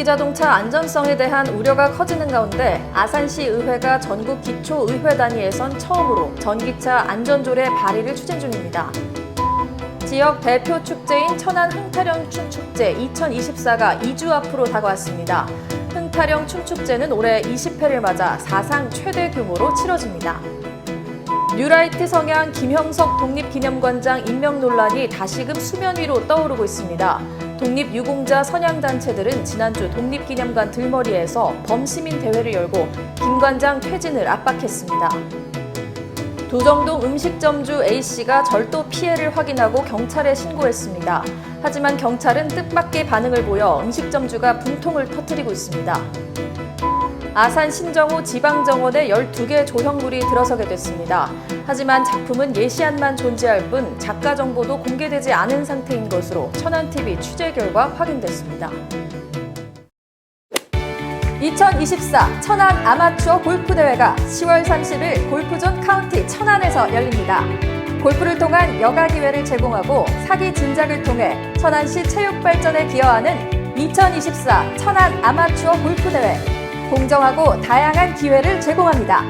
전기자동차 안전성에 대한 우려가 커지는 가운데 아산시 의회가 전국 기초의회 단위에선 처음으로 전기차 안전조례 발의를 추진 중입니다. 지역 대표 축제인 천안 흥타령 춤축제 2024가 2주 앞으로 다가왔습니다. 흥타령 춤축제는 올해 20회를 맞아 사상 최대 규모로 치러집니다. 뉴라이트 성향 김형석 독립기념관장 임명 논란이 다시금 수면 위로 떠오르고 있습니다. 독립유공자 선양단체들은 지난주 독립기념관 들머리에서 범시민 대회를 열고 김 관장 퇴진을 압박했습니다. 도정동 음식점주 A씨가 절도 피해를 확인하고 경찰에 신고했습니다. 하지만 경찰은 뜻밖의 반응을 보여 음식점주가 분통을 터뜨리고 있습니다. 아산 신정호 지방정원에 12개 조형물이 들어서게 됐습니다. 하지만 작품은 예시안만 존재할 뿐 작가 정보도 공개되지 않은 상태인 것으로 천안TV 취재 결과 확인됐습니다. 2024 천안 아마추어 골프대회가 10월 30일 골프존 카운티 천안에서 열립니다. 골프를 통한 여가 기회를 제공하고 사기 진작을 통해 천안시 체육 발전에 기여하는 2024 천안 아마추어 골프대회. 공정하고 다양한 기회를 제공합니다.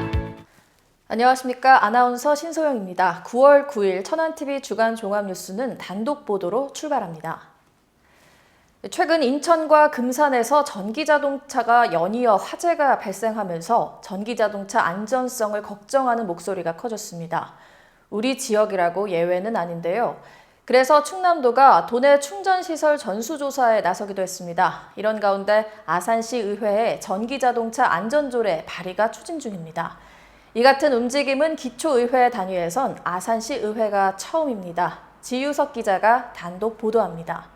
안녕하십니까. 아나운서 신소영입니다. 9월 9일 천안TV 주간 종합뉴스는 단독 보도로 출발합니다. 최근 인천과 금산에서 전기자동차가 연이어 화재가 발생하면서 전기자동차 안전성을 걱정하는 목소리가 커졌습니다. 우리 지역이라고 예외는 아닌데요. 그래서 충남도가 도내 충전시설 전수조사에 나서기도 했습니다. 이런 가운데 아산시 의회에 전기자동차 안전조례 발의가 추진 중입니다. 이 같은 움직임은 기초의회 단위에선 아산시 의회가 처음입니다. 지유석 기자가 단독 보도합니다.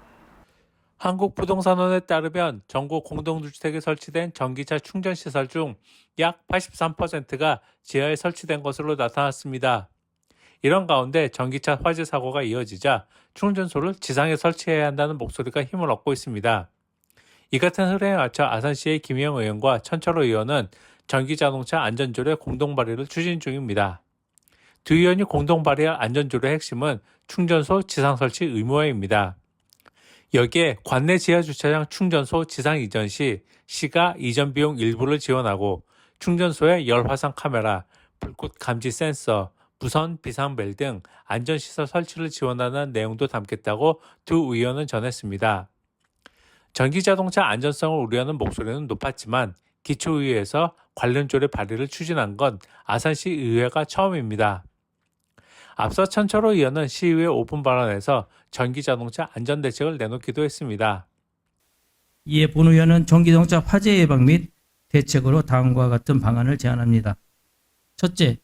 한국부동산원에 따르면 전국 공동주택에 설치된 전기차 충전시설 중 약 83%가 지하에 설치된 것으로 나타났습니다. 이런 가운데 전기차 화재 사고가 이어지자 충전소를 지상에 설치해야 한다는 목소리가 힘을 얻고 있습니다. 이 같은 흐름에 맞춰 아산시의 김영 의원과 천철호 의원은 전기자동차 안전조례 공동발의를 추진 중입니다. 두 의원이 공동발의할 안전조례 핵심은 충전소 지상 설치 의무화입니다. 여기에 관내 지하주차장 충전소 지상 이전 시 시가 이전 비용 일부를 지원하고 충전소에 열화상 카메라, 불꽃 감지 센서, 무선 비상벨 등 안전시설 설치를 지원하는 내용도 담겠다고 두 의원은 전했습니다. 전기자동차 안전성을 우려하는 목소리는 높았지만 기초의회에서 관련 조례 발의를 추진한 건 아산시 의회가 처음입니다. 앞서 천철호 의원은 시의회 오픈 발언에서 전기자동차 안전대책을 내놓기도 했습니다. 이에 본 의원은 전기자동차 화재 예방 및 대책으로 다음과 같은 방안을 제안합니다. 첫째,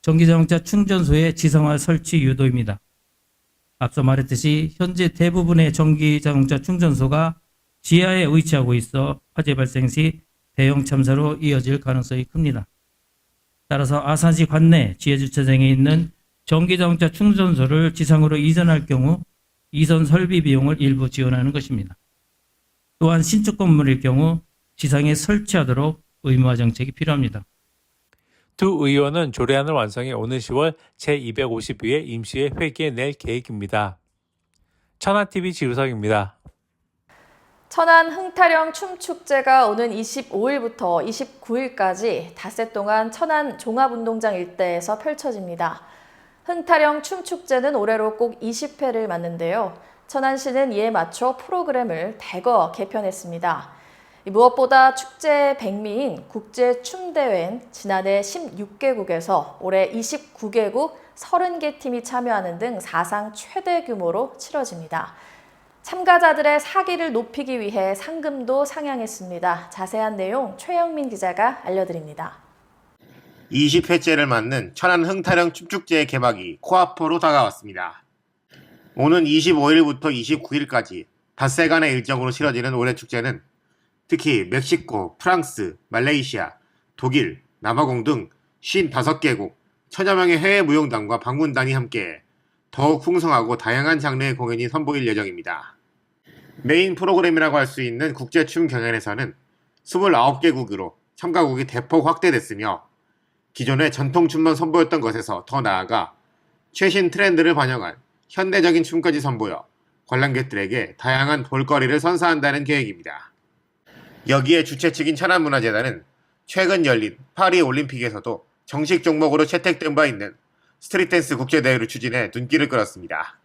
전기자동차 충전소의 지상화 설치 유도입니다. 앞서 말했듯이 현재 대부분의 전기자동차 충전소가 지하에 위치하고 있어 화재 발생 시 대형 참사로 이어질 가능성이 큽니다. 따라서 아산시 관내 지하주차장에 있는 전기자동차 충전소를 지상으로 이전할 경우 이전 설비 비용을 일부 지원하는 것입니다. 또한 신축 건물일 경우 지상에 설치하도록 의무화 정책이 필요합니다. 두 의원은 조례안을 완성해 오는 10월 제252회 임시회 회기에 낼 계획입니다. 천안TV 지우석입니다. 천안 흥타령 춤축제가 오는 25일부터 29일까지 닷새 동안 천안 종합운동장 일대에서 펼쳐집니다. 흥타령 춤축제는 올해로 꼭 20회를 맞는데요. 천안시는 이에 맞춰 프로그램을 대거 개편했습니다. 무엇보다 축제의 백미인 국제춤대회는 지난해 16개국에서 올해 29개국 30개 팀이 참여하는 등 사상 최대 규모로 치러집니다. 참가자들의 사기를 높이기 위해 상금도 상향했습니다. 자세한 내용 최영민 기자가 알려드립니다. 20회째를 맞는 천안 흥타령 춤축제의 개막이 코앞으로 다가왔습니다. 오는 25일부터 29일까지 닷새간의 일정으로 치러지는 올해 축제는 특히 멕시코, 프랑스, 말레이시아, 독일, 남아공 등 55개국, 천여 명의 해외 무용단과 방문단이 함께 더욱 풍성하고 다양한 장르의 공연이 선보일 예정입니다. 메인 프로그램이라고 할 수 있는 국제춤 경연에서는 29개국으로 참가국이 대폭 확대됐으며 기존의 전통춤만 선보였던 것에서 더 나아가 최신 트렌드를 반영한 현대적인 춤까지 선보여 관람객들에게 다양한 볼거리를 선사한다는 계획입니다. 여기에 주최 측인 천안문화재단은 최근 열린 파리 올림픽에서도 정식 종목으로 채택된 바 있는 스트릿댄스 국제대회를 추진해 눈길을 끌었습니다.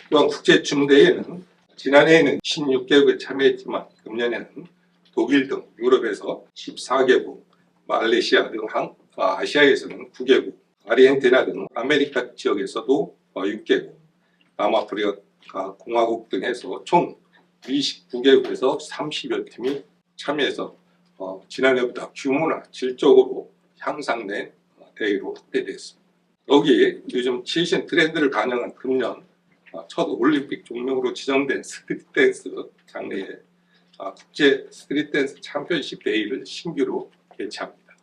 이번 국제춤대회는 지난해에는 16개국에 참여했지만 금년에는 독일 등 유럽에서 14개국, 말레이시아 등 아시아에서는 9개국, 아르헨티나 등 아메리카 지역에서도 6개국, 남아프리카 공화국 등에서 총 29개국에서 30여 팀이 참여해서 지난해보다 규모나 질적으로 향상된 대회로 확대되었습니다. 여기에 요즘 최신 트렌드를 반영한 금년 첫 올림픽 종목으로 지정된 스트릿 댄스 장르의 국제 스트릿 댄스 챔피언십 대회를 신규로 개최합니다.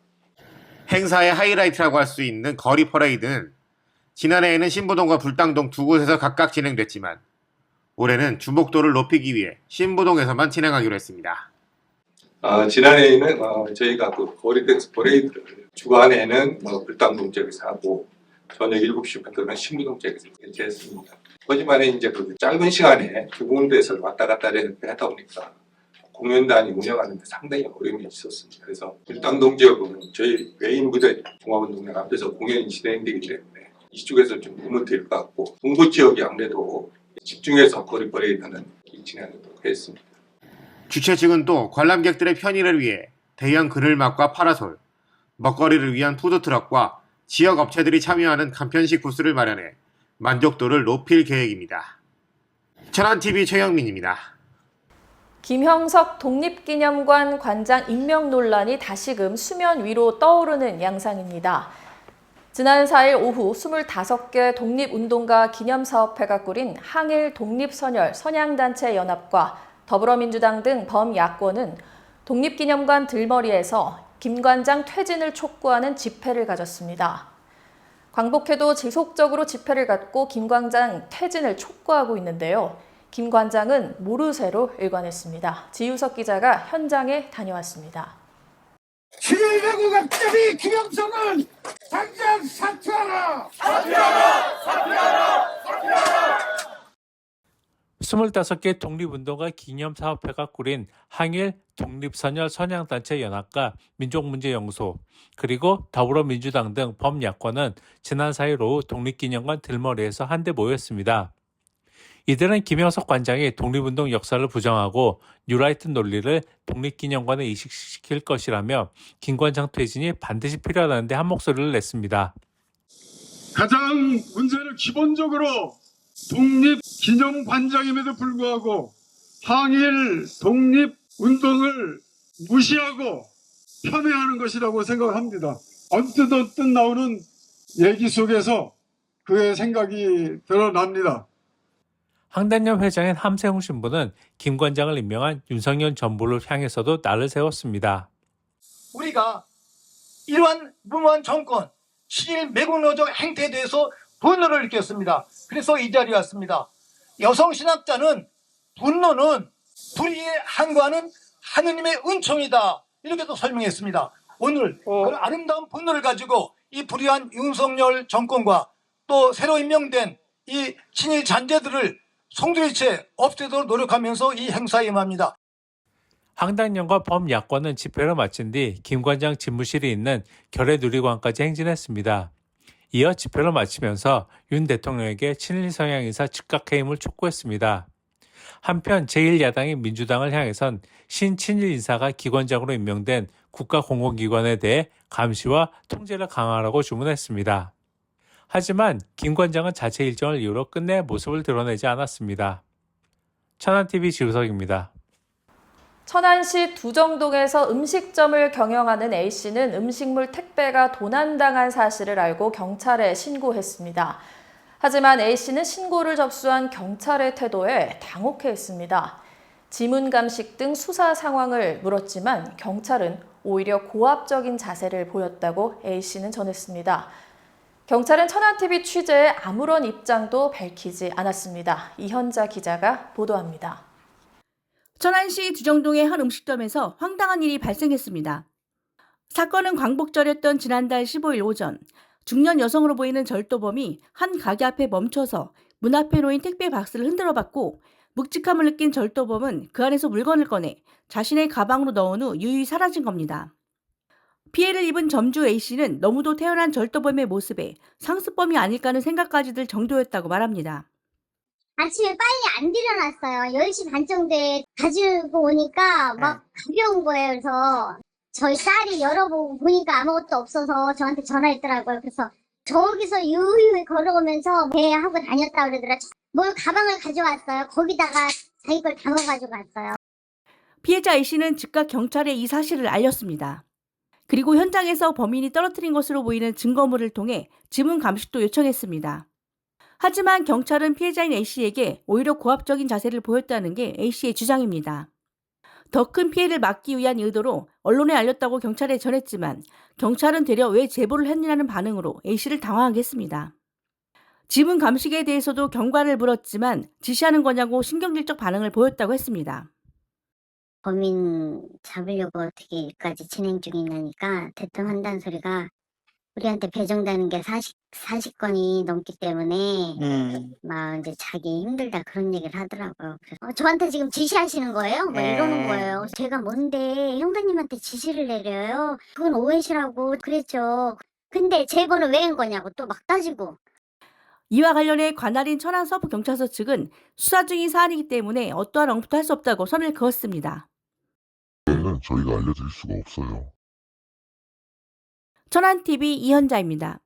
행사의 하이라이트라고 할 수 있는 거리 퍼레이드는 지난해에는 신부동과 불당동 두 곳에서 각각 진행됐지만 올해는 주목도를 높이기 위해 신부동에서만 진행하기로 했습니다. 지난해에는 저희가 그 거리 댄스 퍼레이드를 주간에는 불당동 지역에서 하고 저녁 7시부터는 신부동 지역에서 개최했습니다. 하지만 이제 그 짧은 시간에 두 군데에서 왔다 갔다 하다 보니까 공연단이 운영하는데 상당히 어려움이 있었습니다. 그래서 불당동 지역은 저희 메인 무대 종합운동장 앞에서 공연이 진행되기 때문에 이쪽에서 좀 도움이 될 것 같고 동부 지역이 아무래도 집중해서 거리 퍼레이드는 진행하도록 했습니다. 주최 측은 또 관람객들의 편의를 위해 대형 그늘막과 파라솔, 먹거리를 위한 푸드트럭과 지역 업체들이 참여하는 간편식 부스를 마련해 만족도를 높일 계획입니다. 천안TV 최영민입니다. 김형석 독립기념관 관장 임명 논란이 다시금 수면 위로 떠오르는 양상입니다. 지난 4일 오후 25개 독립운동가 기념사업회가 꾸린 항일 독립선열 선양단체 연합과 더불어민주당 등 범야권은 독립기념관 들머리에서 김 관장 퇴진을 촉구하는 집회를 가졌습니다. 광복회도 지속적으로 집회를 갖고 김 관장 퇴진을 촉구하고 있는데요. 김 관장은 모르쇠로 일관했습니다. 지유석 기자가 현장에 다녀왔습니다. 친일외국 악잡이 김영석은 당장 사퇴하라! 25개 독립운동가 기념사업회가 꾸린 항일 독립선열 선양단체 연합과 민족문제연구소 그리고 더불어민주당 등 범야권은 지난 4일 오후 독립기념관 들머리에서 한데 모였습니다. 이들은 김형석 관장이 독립운동 역사를 부정하고 뉴라이트 논리를 독립기념관에 이식시킬 것이라며 김 관장 퇴진이 반드시 필요하다는데 한 목소리를 냈습니다. 가장 문제는 기본적으로 독립기념관장임에도 불구하고 항일 독립운동을 무시하고 폄훼하는 것이라고 생각합니다. 언뜻 나오는 얘기 속에서 그의 생각이 드러납니다. 항단협 회장인 함세웅 신부는 김 관장을 임명한 윤석열 정부를 향해서도 날을 세웠습니다. 우리가 이러한 무모한 정권, 친일 매국노적 행태에 대해서 분노를 느꼈습니다. 그래서 이 자리에 왔습니다. 여성신학자는 분노는 불의에 항거하는 하느님의 은총이다. 이렇게도 설명했습니다. 오늘 그 아름다운 분노를 가지고 이 불의한 윤석열 정권과 또 새로 임명된 이 친일 잔재들을 송두리째 없애도록 노력하면서 이 행사에 임합니다. 항단연과 범야권은 집회를 마친 뒤 김 관장 집무실이 있는 결의누리관까지 행진했습니다. 이어 집회를 마치면서 윤 대통령에게 친일 성향 인사 즉각 해임을 촉구했습니다. 한편 제1야당인 민주당을 향해선 신친일 인사가 기관장으로 임명된 국가공공기관에 대해 감시와 통제를 강화하라고 주문했습니다. 하지만 김 관장은 자체 일정을 이유로 끝내 모습을 드러내지 않았습니다. 천안TV 지우석입니다. 천안시 두정동에서 음식점을 경영하는 A씨는 음식물 택배가 도난당한 사실을 알고 경찰에 신고했습니다. 하지만 A씨는 신고를 접수한 경찰의 태도에 당혹해했습니다. 지문감식 등 수사 상황을 물었지만 경찰은 오히려 고압적인 자세를 보였다고 A씨는 전했습니다. 경찰은 천안TV 취재에 아무런 입장도 밝히지 않았습니다. 이현자 기자가 보도합니다. 천안시 두정동의 한 음식점에서 황당한 일이 발생했습니다. 사건은 광복절이었던 지난달 15일 오전 중년 여성으로 보이는 절도범이 한 가게 앞에 멈춰서 문 앞에 놓인 택배 박스를 흔들어 봤고 묵직함을 느낀 절도범은 그 안에서 물건을 꺼내 자신의 가방으로 넣은 후 유유히 사라진 겁니다. 피해를 입은 점주 A씨는 너무도 태어난 절도범의 모습에 상습범이 아닐까 하는 생각까지 들 정도였다고 말합니다. 아침에 빨리 안 일어났어요. 10시 반 정도에 가지고 오니까 막 가벼운 거예요. 그래서 저희 딸이 열어보고 보니까 아무것도 없어서 저한테 전화했더라고요. 그래서 저기서 유유히 걸어오면서 배 하고 다녔다 그러더라고요. 뭘 가방을 가져왔어요. 거기다가 자기 걸 담아가지고 갔어요. 피해자 A씨는 즉각 경찰에 이 사실을 알렸습니다. 그리고 현장에서 범인이 떨어뜨린 것으로 보이는 증거물을 통해 지문 감식도 요청했습니다. 하지만 경찰은 피해자인 A씨에게 오히려 고압적인 자세를 보였다는 게 A씨의 주장입니다. 더 큰 피해를 막기 위한 의도로 언론에 알렸다고 경찰에 전했지만 경찰은 되려 왜 제보를 했느냐는 반응으로 A씨를 당황하게 했습니다. 지문 감식에 대해서도 경과를 물었지만 지시하는 거냐고 신경질적 반응을 보였다고 했습니다. 범인 잡으려고 어떻게 일까지 진행 중이냐니까 대뜸 한다는 소리가 우리한테 배정되는 게 40건이 넘기 때문에 막 이제 자기 힘들다 그런 얘기를 하더라고요. 그래서 저한테 지금 지시하시는 거예요? 막 이러는 거예요. 제가 뭔데 형사님한테 지시를 내려요? 그건 오해시라고 그랬죠. 근데 제보는 왜 한 거냐고 또 막 따지고. 이와 관련해 관할인 천안서부경찰서 측은 수사 중인 사안이기 때문에 어떠한 언급도 할 수 없다고 선을 그었습니다. 는 저희가 알려드릴 수가 없어요. 천안TV 이현자입니다.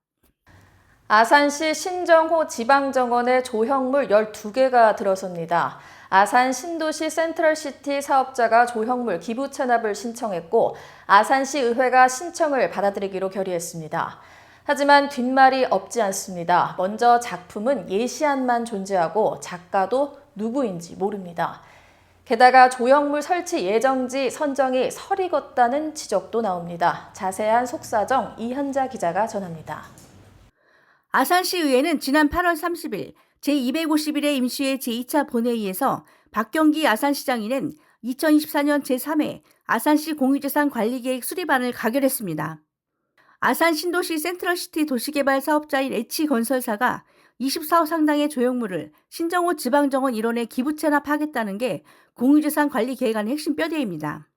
아산시 신정호 지방정원에 조형물 12개가 들어섭니다. 아산 신도시 센트럴시티 사업자가 조형물 기부 체납을 신청했고 아산시 의회가 신청을 받아들이기로 결의했습니다. 하지만 뒷말이 없지 않습니다. 먼저 작품은 예시안만 존재하고 작가도 누구인지 모릅니다. 게다가 조형물 설치 예정지 선정이 서리걷다는 지적도 나옵니다. 자세한 속사정 이현자 기자가 전합니다. 아산시의회는 지난 8월 30일 제251회 임시회 제2차 본회의에서 박경기 아산시장이 낸 2024년 제3회 아산시 공유재산 관리계획 수립안을 가결했습니다. 아산 신도시 센트럴시티 도시개발 사업자인 H건설사가 24억 상당의 조형물을 신정호 지방정원 일원에 기부 체납하겠다는 게 공유재산 관리 계획안의 핵심 뼈대입니다.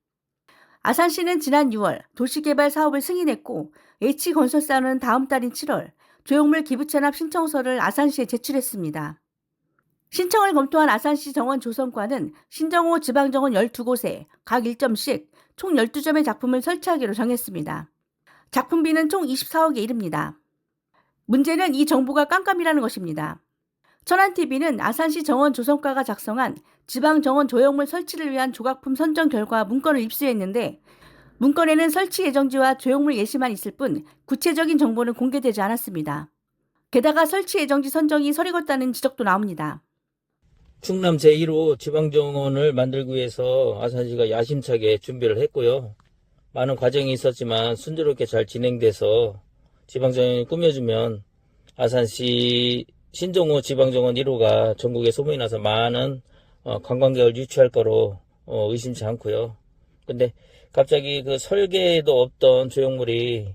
아산시는 지난 6월 도시개발 사업을 승인했고 H건설사는 다음 달인 7월 조형물 기부 체납 신청서를 아산시에 제출했습니다. 신청을 검토한 아산시 정원조성과는 신정호 지방정원 12곳에 각 1점씩 총 12점의 작품을 설치하기로 정했습니다. 작품비는 총 24억에 이릅니다. 문제는 이 정보가 깜깜이라는 것입니다. 천안TV는 아산시 정원조성과가 작성한 지방정원 조형물 설치를 위한 조각품 선정 결과 문건을 입수했는데 문건에는 설치 예정지와 조형물 예시만 있을 뿐 구체적인 정보는 공개되지 않았습니다. 게다가 설치 예정지 선정이 서리걷다는 지적도 나옵니다. 충남 제1호 지방정원을 만들기 위해서 아산시가 야심차게 준비를 했고요. 많은 과정이 있었지만 순조롭게 잘 진행돼서 지방정원이 꾸며주면 아산시 신정호 지방정원 1호가 전국에 소문이 나서 많은 관광객을 유치할 거로 의심치 않고요. 근데 갑자기 그 설계에도 없던 조형물이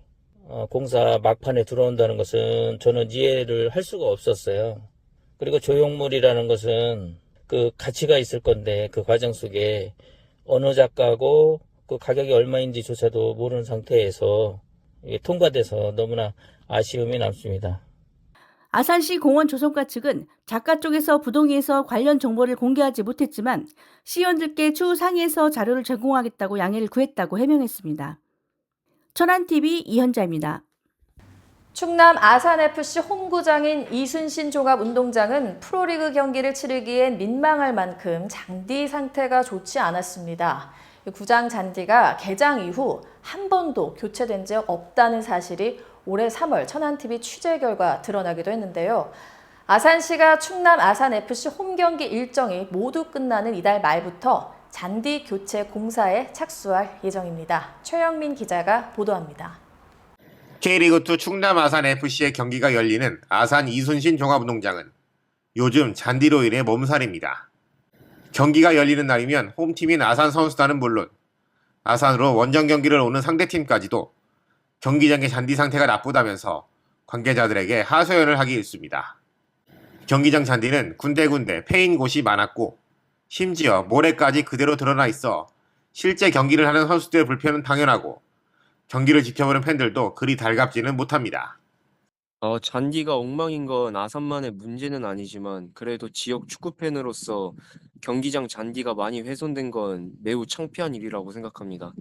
공사 막판에 들어온다는 것은 저는 이해를 할 수가 없었어요. 그리고 조형물이라는 것은 그 가치가 있을 건데 그 과정 속에 어느 작가고 그 가격이 얼마인지조차도 모르는 상태에서 통과돼서 너무나 아쉬움이 남습니다. 아산시 공원조성과 측은 작가 쪽에서 부동의에서 관련 정보를 공개하지 못했지만 시의원들께 추후 상의해서 자료를 제공하겠다고 양해를 구했다고 해명했습니다. 천안TV 이현자입니다. 충남 아산FC 홈구장인 이순신 종합운동장은 프로리그 경기를 치르기엔 민망할 만큼 잔디 상태가 좋지 않았습니다. 구장 잔디가 개장 이후 한 번도 교체된 적 없다는 사실이 올해 3월 천안TV 취재 결과 드러나기도 했는데요. 아산시가 충남 아산FC 홈경기 일정이 모두 끝나는 이달 말부터 잔디 교체 공사에 착수할 예정입니다. 최영민 기자가 보도합니다. K리그2 충남 아산FC의 경기가 열리는 아산 이순신 종합운동장은 요즘 잔디로 인해 몸살입니다. 경기가 열리는 날이면 홈팀인 아산 선수단은 물론 아산으로 원정 경기를 오는 상대팀까지도 경기장의 잔디 상태가 나쁘다면서 관계자들에게 하소연을 하기 일쑤입니다. 경기장 잔디는 군데군데 패인 곳이 많았고 심지어 모래까지 그대로 드러나 있어 실제 경기를 하는 선수들의 불편은 당연하고 경기를 지켜보는 팬들도 그리 달갑지는 못합니다. 잔디가 엉망인 건 아산만의 문제는 아니지만 그래도 지역 축구팬으로서 경기장 잔디가 많이 훼손된 건 매우 창피한 일이라고 생각합니다.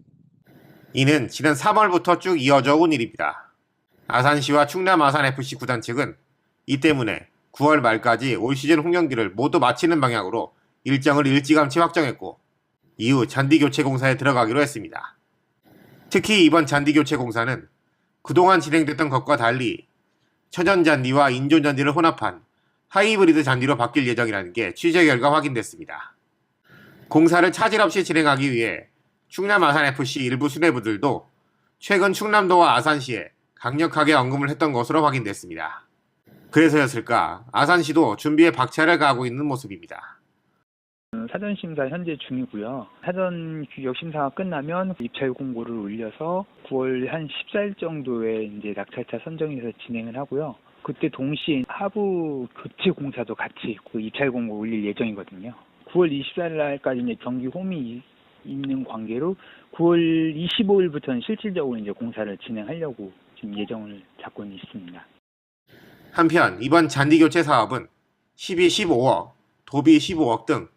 이는 지난 3월부터 쭉 이어져 온 일입니다. 아산시와 충남 아산FC 구단 측은 이 때문에 9월 말까지 올 시즌 홈경기를 모두 마치는 방향으로 일정을 일찌감치 확정했고 이후 잔디 교체 공사에 들어가기로 했습니다. 특히 이번 잔디 교체 공사는 그동안 진행됐던 것과 달리 천연 잔디와 인존 잔디를 혼합한 하이브리드 잔디로 바뀔 예정이라는 게 취재 결과 확인됐습니다. 공사를 차질 없이 진행하기 위해 충남 아산FC 일부 수뇌부들도 최근 충남도와 아산시에 강력하게 언급을 했던 것으로 확인됐습니다. 그래서였을까 아산시도 준비에 박차를 가하고 있는 모습입니다. 사전 심사 현재 중이고요. 사전 규격 심사가 끝나면 입찰 공고를 올려서 9월 한 14일 정도에 이제 낙찰차 선정해서 진행을 하고요. 그때 동시에 하부 교체 공사도 같이 그 입찰 공고 올릴 예정이거든요. 9월 24일 날까지 이제 경기 홈이 있는 관계로 9월 25일부터는 실질적으로 이제 공사를 진행하려고 지금 예정을 잡고는 있습니다. 한편 이번 잔디 교체 사업은 12, 15억, 도비 15억 등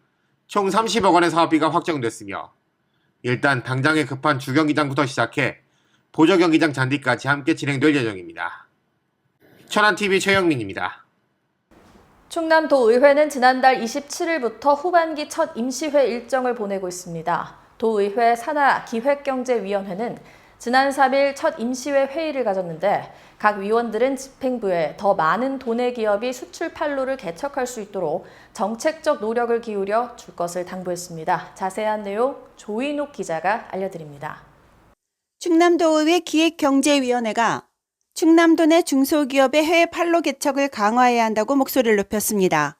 총 30억 원의 사업비가 확정됐으며 일단 당장에 급한 주경기장부터 시작해 보조경기장 잔디까지 함께 진행될 예정입니다. 천안TV 최영민입니다. 충남도의회는 지난달 27일부터 후반기 첫 임시회 일정을 보내고 있습니다. 도의회 산하기획경제위원회는 지난 3일 첫 임시회 회의를 가졌는데 각 위원들은 집행부에 더 많은 도내 기업이 수출 판로를 개척할 수 있도록 정책적 노력을 기울여 줄 것을 당부했습니다. 자세한 내용 조인옥 기자가 알려드립니다. 충남도의회 기획경제위원회가 충남도 내 중소기업의 해외 판로 개척을 강화해야 한다고 목소리를 높였습니다.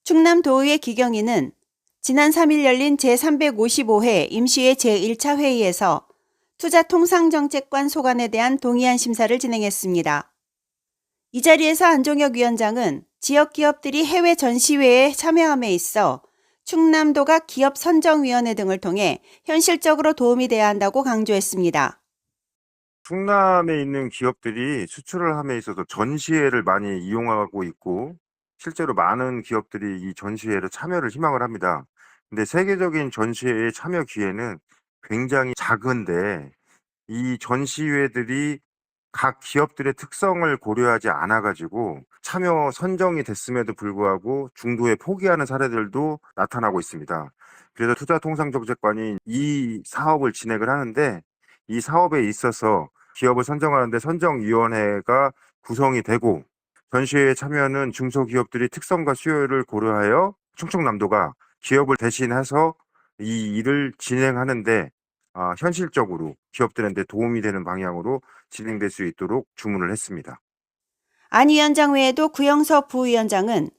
충남도의회 기경위는 지난 3일 열린 제355회 임시회 제1차 회의에서 투자통상정책관 소관에 대한 동의안 심사를 진행했습니다. 이 자리에서 안종혁 위원장은 지역 기업들이 해외 전시회에 참여함에 있어 충남도가 기업선정위원회 등을 통해 현실적으로 도움이 돼야 한다고 강조했습니다. 충남에 있는 기업들이 수출을 함에 있어서 전시회를 많이 이용하고 있고 실제로 많은 기업들이 이 전시회를 참여를 희망을 합니다. 근데 세계적인 전시회에 참여 기회는 굉장히 작은데 이 전시회들이 각 기업들의 특성을 고려하지 않아가지고 참여 선정이 됐음에도 불구하고 중도에 포기하는 사례들도 나타나고 있습니다. 그래서 투자통상정책관이 이 사업을 진행을 하는데 이 사업에 있어서 기업을 선정하는데 선정위원회가 구성이 되고 전시회에 참여하는 중소기업들이 특성과 수요를 고려하여 충청남도가 기업을 대신해서 이 일을 진행하는데 현실적으로 기업들한테 도움이 되는 방향으로 진행될 수 있도록 주문을 했습니다. 안 위원장 외에도 구영섭 부위원장은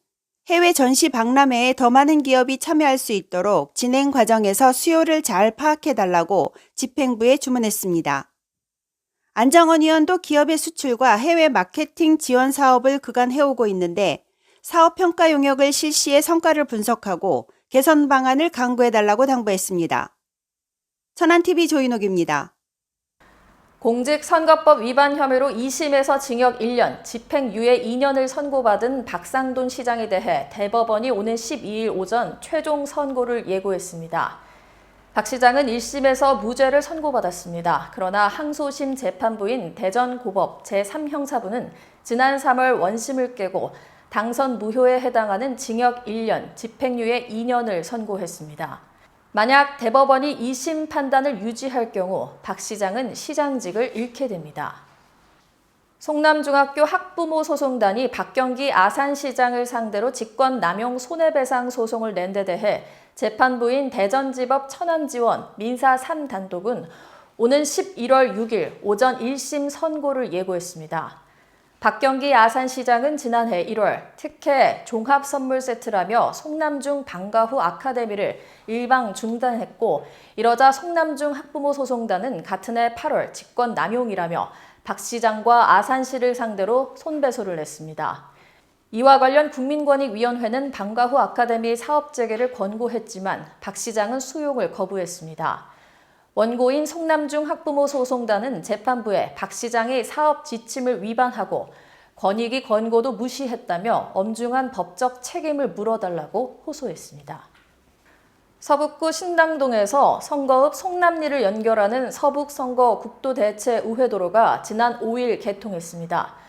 해외 전시 박람회에 더 많은 기업이 참여할 수 있도록 진행 과정에서 수요를 잘 파악해달라고 집행부에 주문했습니다. 안정원 의원도 기업의 수출과 해외 마케팅 지원 사업을 그간 해오고 있는데 사업 평가 용역을 실시해 성과를 분석하고 개선 방안을 강구해달라고 당부했습니다. 천안TV 조인옥입니다. 공직선거법 위반 혐의로 2심에서 징역 1년, 집행유예 2년을 선고받은 박상돈 시장에 대해 대법원이 오는 12일 오전 최종 선고를 예고했습니다. 박 시장은 1심에서 무죄를 선고받았습니다. 그러나 항소심 재판부인 대전고법 제3형사부는 지난 3월 원심을 깨고 당선 무효에 해당하는 징역 1년, 집행유예 2년을 선고했습니다. 만약 대법원이 2심 판단을 유지할 경우 박 시장은 시장직을 잃게 됩니다. 송남중학교 학부모 소송단이 박경기 아산시장을 상대로 직권남용 손해배상 소송을 낸 데 대해 재판부인 대전지법 천안지원 민사 3단독은 오는 11월 6일 오전 1심 선고를 예고했습니다. 박경기 아산시장은 지난해 1월 특혜 종합선물세트라며 송남중 방과 후 아카데미를 일방 중단했고 이러자 송남중 학부모 소송단은 같은 해 8월 직권남용이라며 박 시장과 아산시를 상대로 손배소를 냈습니다. 이와 관련 국민권익위원회는 방과 후 아카데미 사업 재개를 권고했지만 박 시장은 수용을 거부했습니다. 원고인 송남중 학부모 소송단은 재판부에 박 시장이 사업 지침을 위반하고 권익위 권고도 무시했다며 엄중한 법적 책임을 물어달라고 호소했습니다. 서북구 신당동에서 선거읍 송남리를 연결하는 서북선거국도대체우회도로가 지난 5일 개통했습니다.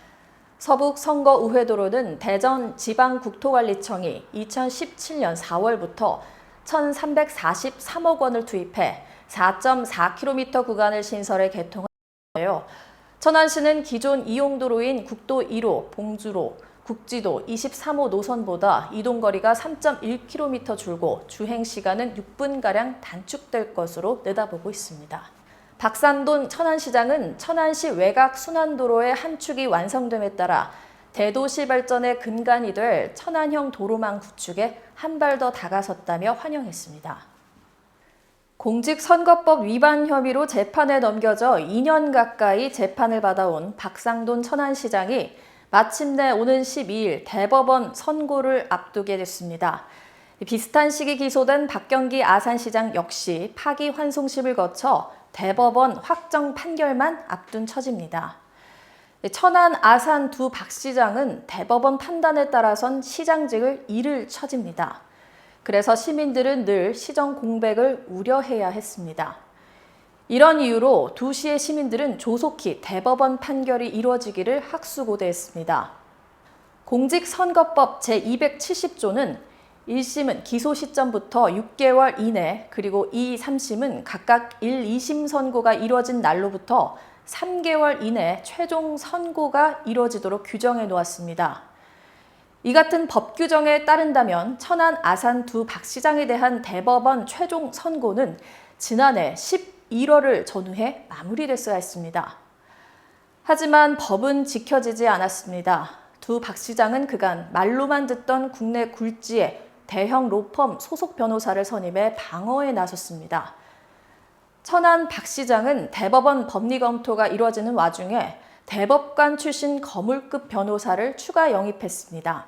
서북선거우회도로는 대전지방국토관리청이 2017년 4월부터 1,343억 원을 투입해 4.4km 구간을 신설해 개통하였는데요. 천안시는 기존 이용도로인 국도 1호, 봉주로, 국지도 23호 노선보다 이동거리가 3.1km 줄고 주행시간은 6분가량 단축될 것으로 내다보고 있습니다. 박산돈 천안시장은 천안시 외곽 순환도로의 한 축이 완성됨에 따라 대도시 발전의 근간이 될 천안형 도로망 구축에 한 발 더 다가섰다며 환영했습니다. 공직선거법 위반 혐의로 재판에 넘겨져 2년 가까이 재판을 받아온 박상돈 천안시장이 마침내 오는 12일 대법원 선고를 앞두게 됐습니다. 비슷한 시기 기소된 박경기 아산시장 역시 파기환송심을 거쳐 대법원 확정 판결만 앞둔 처지입니다. 천안, 아산 두 박 시장은 대법원 판단에 따라선 시장직을 잃을 처지입니다. 그래서 시민들은 늘 시정 공백을 우려해야 했습니다. 이런 이유로 두 시의 시민들은 조속히 대법원 판결이 이루어지기를 학수고대했습니다. 공직선거법 제270조는 1심은 기소 시점부터 6개월 이내, 그리고 2, 3심은 각각 1, 2심 선고가 이루어진 날로부터 3개월 이내 최종 선고가 이루어지도록 규정해 놓았습니다. 이 같은 법 규정에 따른다면 천안, 아산 두 박 시장에 대한 대법원 최종 선고는 지난해 11월을 전후해 마무리됐어야 했습니다. 하지만 법은 지켜지지 않았습니다. 두 박 시장은 그간 말로만 듣던 국내 굴지의 대형 로펌 소속 변호사를 선임해 방어에 나섰습니다. 천안 박 시장은 대법원 법리 검토가 이루어지는 와중에 대법관 출신 거물급 변호사를 추가 영입했습니다.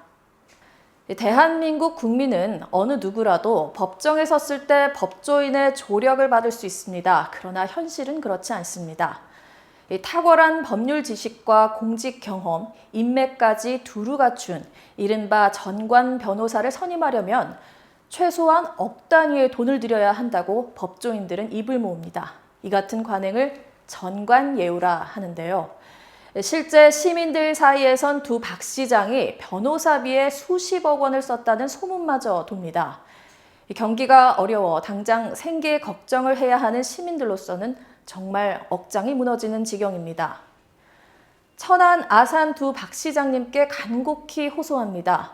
대한민국 국민은 어느 누구라도 법정에 섰을 때 법조인의 조력을 받을 수 있습니다. 그러나 현실은 그렇지 않습니다. 탁월한 법률 지식과 공직 경험, 인맥까지 두루 갖춘 이른바 전관 변호사를 선임하려면 최소한 억 단위의 돈을 들여야 한다고 법조인들은 입을 모읍니다. 이 같은 관행을 전관예우라 하는데요. 실제 시민들 사이에선 두 박 시장이 변호사비에 수십억 원을 썼다는 소문마저 돕니다. 경기가 어려워 당장 생계 걱정을 해야 하는 시민들로서는 정말 억장이 무너지는 지경입니다. 천안, 아산 두 박 시장님께 간곡히 호소합니다.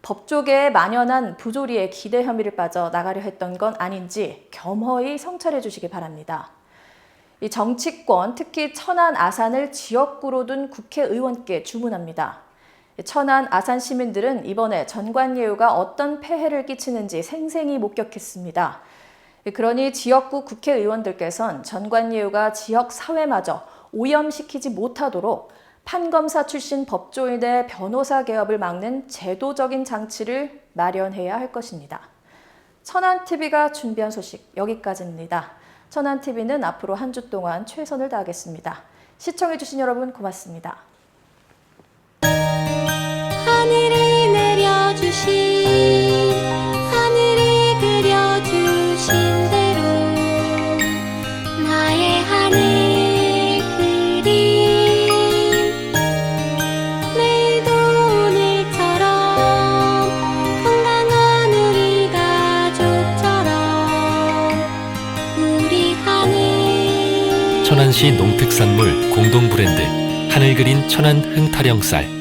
법조계에 만연한 부조리에 기대 혐의를 빠져 나가려 했던 건 아닌지 겸허히 성찰해 주시기 바랍니다. 이 정치권, 특히 천안, 아산을 지역구로 둔 국회의원께 주문합니다. 천안, 아산 시민들은 이번에 전관예우가 어떤 폐해를 끼치는지 생생히 목격했습니다. 그러니 지역구 국회의원들께선 전관예우가 지역 사회마저 오염시키지 못하도록 판검사 출신 법조인의 변호사 개업을 막는 제도적인 장치를 마련해야 할 것입니다. 천안TV가 준비한 소식 여기까지입니다. 천안TV는 앞으로 한 주 동안 최선을 다하겠습니다. 시청해주신 여러분 고맙습니다. 하늘이 내려주신 하늘이 그려주신 대로 나의 하늘 그림 내일도 오늘처럼 건강한 우리 가족처럼 우리 하늘 천안시 농특산물 공동 브랜드 하늘 그린 천안 흥타령쌀